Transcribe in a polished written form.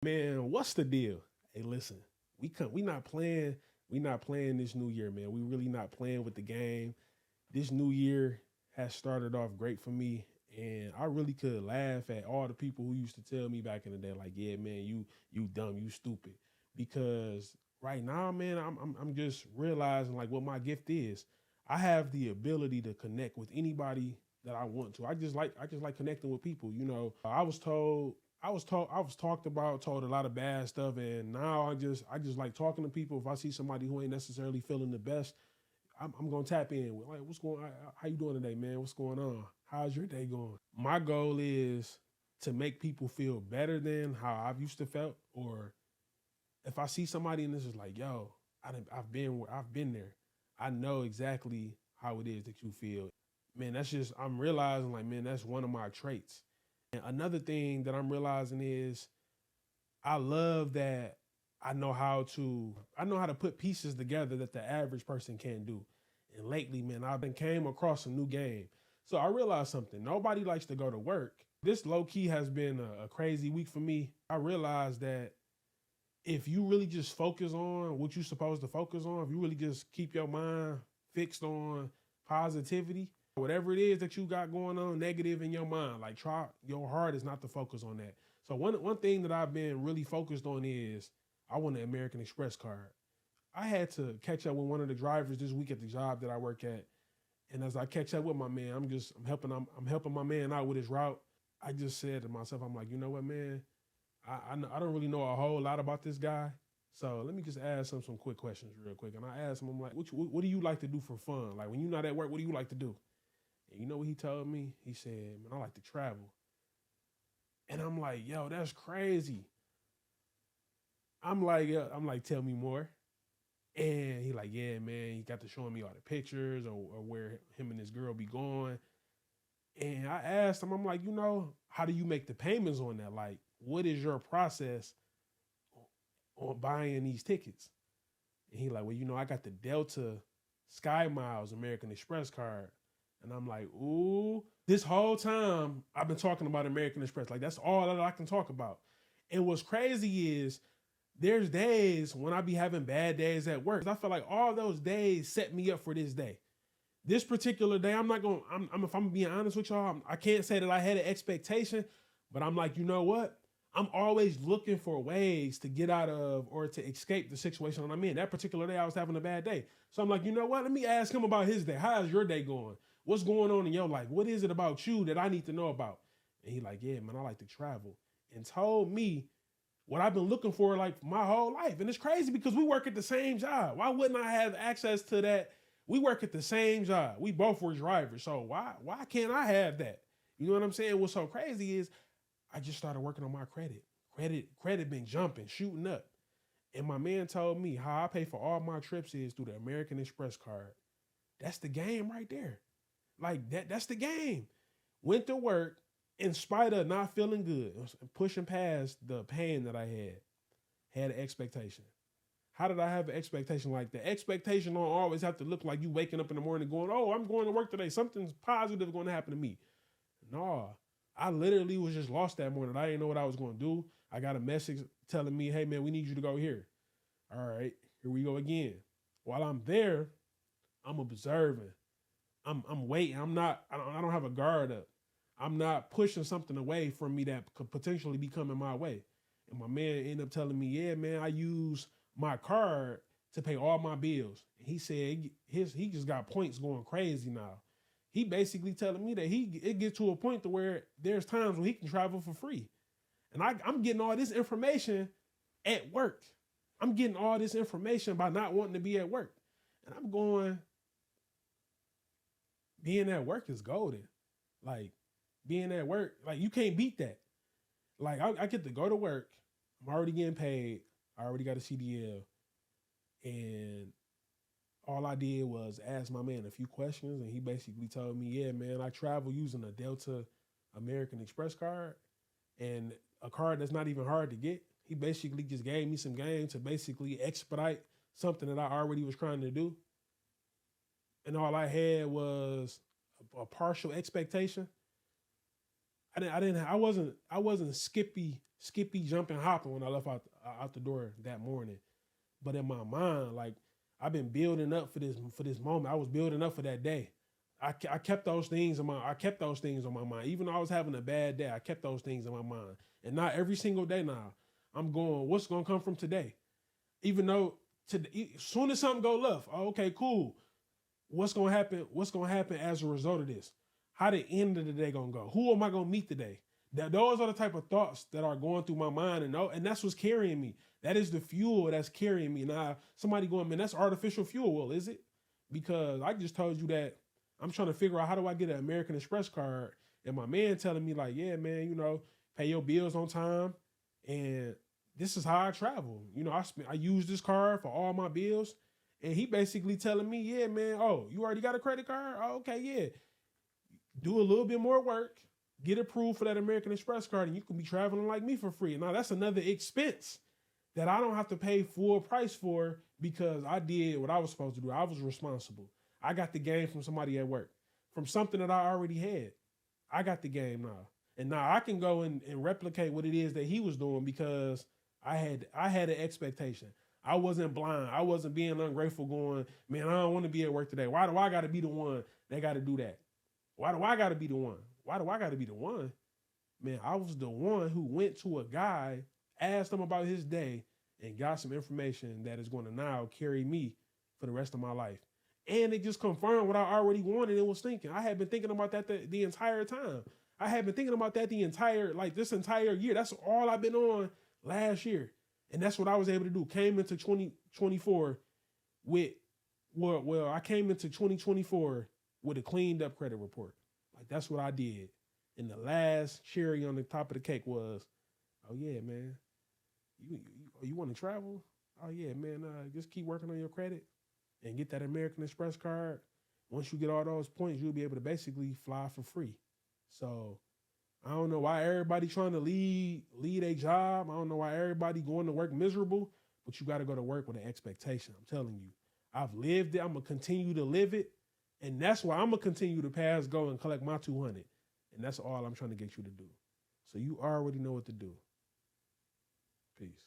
Man, what's the deal? Hey, listen, we not playing this new year, man. We really not playing with the game. This new year has started off great for me, and I really could laugh at all the people who used to tell me back in the day, like, yeah, man, you dumb, you stupid. Because right now, man, I'm just realizing like what my gift is. I have the ability to connect with anybody that I want to. I just like connecting with people. I was talked about, told a lot of bad stuff, and now I just like talking to people. If I see somebody who ain't necessarily feeling the best, I'm gonna tap in with like, what's going on? How you doing today, man? What's going on? How's your day going? My goal is to make people feel better than how I've used to felt, or if I see somebody and this is like, yo, I've been where I've been there. I know exactly how it is that you feel. Man, that's just I'm realizing like, man, that's one of my traits. And another thing that I'm realizing is I love that I know how to put pieces together that the average person can't do. And lately, man, I've been came across a new game. So I realized something. Nobody likes to go to work. This low key has been a crazy week for me. I realized that if you really just focus on what you're supposed to focus on, if you really just keep your mind fixed on positivity, whatever it is that you got going on negative in your mind, like try your hardest not to focus on that. So one thing that I've been really focused on is I want an American Express card. I had to catch up with one of the drivers this week at the job that I work at. And as I catch up with my man, I'm helping my man out with his route. I just said to myself, I'm like, you know what, man? I don't really know a whole lot about this guy. So let me just ask him some quick questions real quick. And I asked him, I'm like, what do you like to do for fun? Like when you're not at work, what do you like to do? And you know what he told me? He said, man, I like to travel. And I'm like, yo, that's crazy. I'm like, tell me more. And he like, yeah, man, he got to showing me all the pictures or where him and his girl be going. And I asked him, I'm like, how do you make the payments on that? Like, what is your process on buying these tickets? And he like, well, I got the Delta Sky Miles American Express card. And I'm like, ooh, this whole time I've been talking about American Express. Like that's all that I can talk about. And what's crazy is there's days when I be having bad days at work. I feel like all those days set me up for this day. This particular day, I'm not going. if I'm being honest with y'all, I can't say that I had an expectation, but I'm like, you know what? I'm always looking for ways to get out of or to escape the situation that I'm in. That particular day, I was having a bad day, so I'm like, you know what? Let me ask him about his day. How's your day going? What's going on in your life? What is it about you that I need to know about? And he like, yeah, man, I like to travel, and told me what I've been looking for like my whole life. And it's crazy because we work at the same job. Why wouldn't I have access to that? We work at the same job. We both were drivers. So why can't I have that? You know what I'm saying? What's so crazy is I just started working on my credit. Credit been jumping, shooting up. And my man told me how I pay for all my trips is through the American Express card. That's the game right there. Like that's the game. Went to work in spite of not feeling good, pushing past the pain that I had an expectation. How did I have an expectation like that? Expectation don't always have to look like you waking up in the morning going, oh, I'm going to work today. Something's positive going to happen to me. No, I literally was just lost that morning. I didn't know what I was going to do. I got a message telling me, hey, man, we need you to go here. All right, here we go again. While I'm there, I'm observing. I'm waiting. I don't have a guard up. I'm not pushing something away from me that could potentially be coming my way. And my man ended up telling me, yeah, man, I use my card to pay all my bills. And he said he just got points going crazy now. He basically telling me that it gets to a point to where there's times when he can travel for free. And I'm getting all this information at work. I'm getting all this information by not wanting to be at work. And I'm going, being at work is golden. Like being at work, like you can't beat that. Like I get to go to work. I'm already getting paid. I already got a CDL. And all I did was ask my man a few questions. And he basically told me, yeah, man, I travel using a Delta American Express card and a card that's not even hard to get. He basically just gave me some game to basically expedite something that I already was trying to do. And all I had was a partial expectation. I wasn't skippy, jumping, hopping when I left out the door that morning. But in my mind, like I've been building up for this moment. I was building up for that day. I kept those things in my I kept those things on my mind. Even though I was having a bad day, I kept those things in my mind. And not every single day now, I'm going, what's gonna come from today? Even though as soon as something go left, oh, okay, cool. What's gonna happen? What's gonna happen as a result of this? How the end of the day gonna go? Who am I gonna meet today? Those are the type of thoughts that are going through my mind, and that's what's carrying me. That is the fuel that's carrying me. Now, somebody going, man, that's artificial fuel. Well, is it? Because I just told you that I'm trying to figure out how do I get an American Express card, and my man telling me like, yeah, man, pay your bills on time, and this is how I travel. I use this card for all my bills, and he basically telling me, yeah, man, oh, you already got a credit card? Oh, okay, yeah. Do a little bit more work, get approved for that American Express card, and you can be traveling like me for free. Now that's another expense that I don't have to pay full price for because I did what I was supposed to do. I was responsible. I got the game from somebody at work, from something that I already had. I got the game now. And now I can go and replicate what it is that he was doing because I had an expectation. I wasn't blind. I wasn't being ungrateful going, man, I don't want to be at work today. Why do I got to be the one that got to do that? Why do I got to be the one? Why do I got to be the one? Man, I was the one who went to a guy, asked him about his day, and got some information that is going to now carry me for the rest of my life. And it just confirmed what I already wanted and was thinking. I had been thinking about that the entire time. I had been thinking about that this entire year. That's all I've been on last year. And that's what I was able to do. Came into 2024 with, I came into 2024 with a cleaned up credit report. Like that's what I did. And the last cherry on the top of the cake was, oh yeah, man, you want to travel? Oh yeah, man, just keep working on your credit and get that American Express card. Once you get all those points, you'll be able to basically fly for free. So I don't know why everybody trying to lead a job. I don't know why everybody going to work miserable, but you got to go to work with an expectation. I'm telling you, I've lived it. I'm going to continue to live it. And that's why I'm going to continue to pass go and collect my 200. And that's all I'm trying to get you to do. So you already know what to do. Peace.